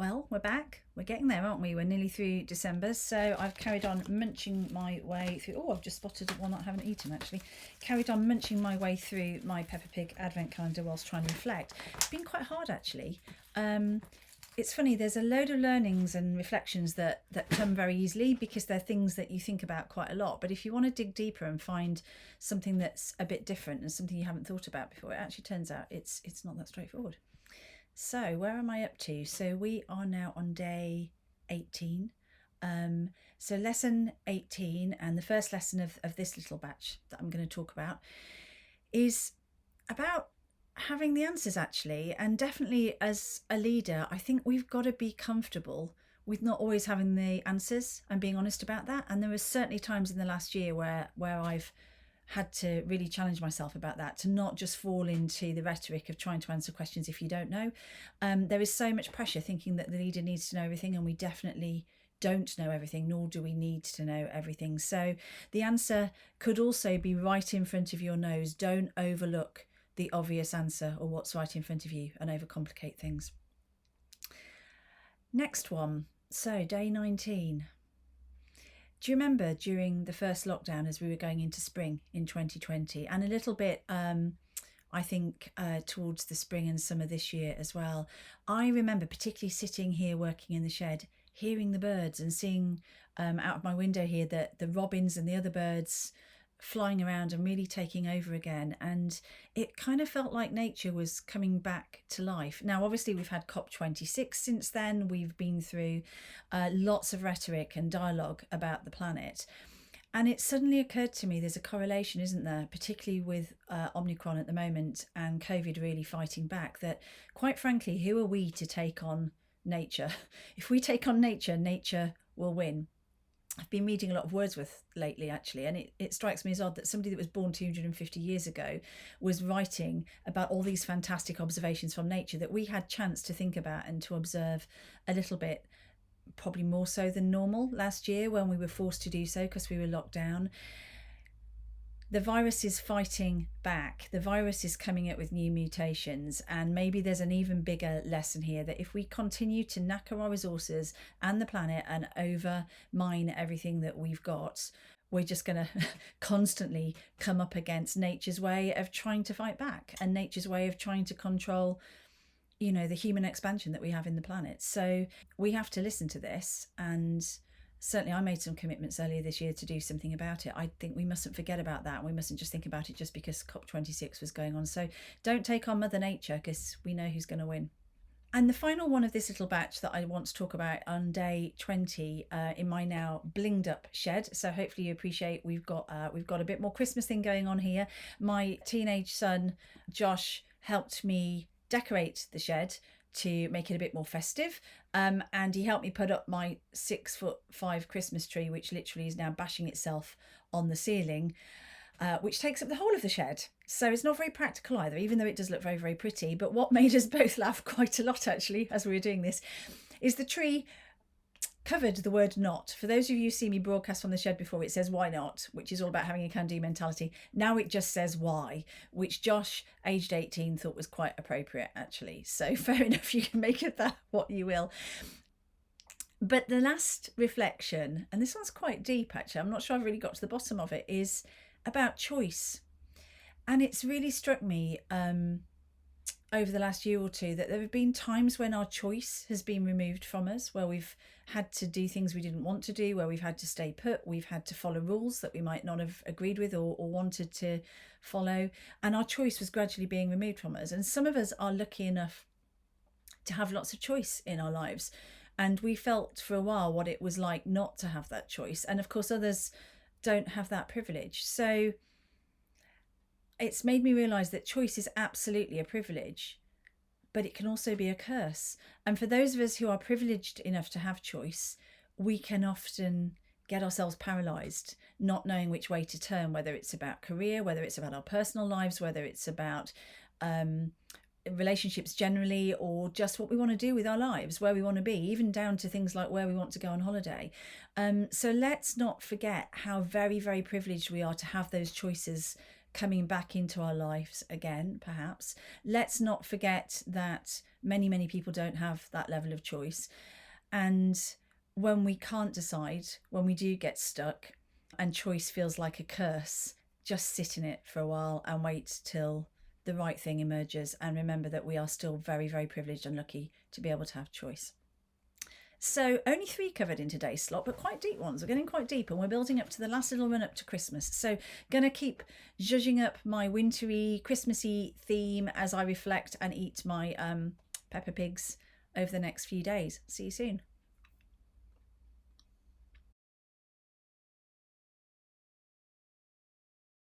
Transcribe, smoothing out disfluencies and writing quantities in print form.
Well, we're back. We're getting there, aren't we? We're nearly through December. So I've carried on munching my way through. Oh, I've just spotted one that I haven't eaten actually. Carried on munching my way through my Peppa Pig advent calendar whilst trying to reflect. It's been quite hard actually. It's funny, there's a load of learnings and reflections that come very easily because they're things that you think about quite a lot. But if you want to dig deeper and find something that's a bit different and something you haven't thought about before, it actually turns out it's not that straightforward. So where am I up to? So we are now on day 18. So lesson 18, and the first lesson of this little batch that I'm going to talk about is about having the answers actually. And definitely as a leader, I think we've got to be comfortable with not always having the answers and being honest about that. And there were certainly times in the last year where I've had to really challenge myself about that, to not just fall into the rhetoric of trying to answer questions if you don't know. There is so much pressure thinking that the leader needs to know everything, and we definitely don't know everything, nor do we need to know everything. So the answer could also be right in front of your nose. Don't overlook the obvious answer or what's right in front of you and overcomplicate things. Next one. So day 19. Do you remember during the first lockdown as we were going into spring in 2020 and a little bit, I think, towards the spring and summer this year as well, I remember particularly sitting here working in the shed, hearing the birds and seeing out of my window here that the robins and the other birds flying around and really taking over again, and it kind of felt like nature was coming back to life. Now obviously we've had COP26 since then, we've been through lots of rhetoric and dialogue about the planet, and it suddenly occurred to me there's a correlation, isn't there, particularly with Omicron at the moment and COVID really fighting back, that quite frankly, who are we to take on nature? If we take on nature, nature will win. I've been reading a lot of Wordsworth lately, actually, and it strikes me as odd that somebody that was born 250 years ago was writing about all these fantastic observations from nature that we had chance to think about and to observe a little bit, probably more so than normal last year when we were forced to do so because we were locked down. The virus is fighting back. The virus is coming up with new mutations, and maybe there's an even bigger lesson here that if we continue to knacker our resources and the planet and overmine everything that we've got, we're just going to constantly come up against nature's way of trying to fight back and nature's way of trying to control, you know, the human expansion that we have in the planet. So we have to listen to this, and certainly I made some commitments earlier this year to do something about it. I think we mustn't forget about that. We mustn't just think about it just because COP26 was going on. So don't take on Mother Nature, because we know who's going to win. And the final one of this little batch that I want to talk about on day 20 in my now blinged up shed. So hopefully you appreciate we've got a bit more Christmas thing going on here. My teenage son, Josh, helped me decorate the shed to make it a bit more festive, and he helped me put up my 6'5" Christmas tree, which literally is now bashing itself on the ceiling, which takes up the whole of the shed. So it's not very practical either, even though it does look very, very pretty. But what made us both laugh quite a lot actually as we were doing this is the tree covered the word not. For those of you who see me broadcast from the shed before, it says why not, which is all about having a can-do mentality. Now it just says why, which Josh, aged 18, thought was quite appropriate actually. So fair enough, you can make of that what you will. But the last reflection, and this one's quite deep actually, I'm not sure I've really got to the bottom of it, is about choice. And it's really struck me over the last year or two that there have been times when our choice has been removed from us, where we've had to do things we didn't want to do, where we've had to stay put, we've had to follow rules that we might not have agreed with or wanted to follow, and our choice was gradually being removed from us. And some of us are lucky enough to have lots of choice in our lives, and we felt for a while what it was like not to have that choice, and of course others don't have that privilege. So it's made me realise that choice is absolutely a privilege, but it can also be a curse. And for those of us who are privileged enough to have choice, we can often get ourselves paralysed, not knowing which way to turn, whether it's about career, whether it's about our personal lives, whether it's about relationships generally, or just what we want to do with our lives, where we want to be, even down to things like where we want to go on holiday. So let's not forget how very, very privileged we are to have those choices coming back into our lives again, perhaps. Let's not forget that many people don't have that level of choice. And when we can't decide, when we do get stuck and choice feels like a curse, just sit in it for a while and wait till the right thing emerges. And remember that we are still very privileged and lucky to be able to have choice. So only 3 covered in today's slot, but quite deep ones. We're getting quite deep, and we're building up to the last little run up to Christmas. So going to keep zhuzhing up my wintry, Christmassy theme as I reflect and eat my Peppa Pigs over the next few days. See you soon.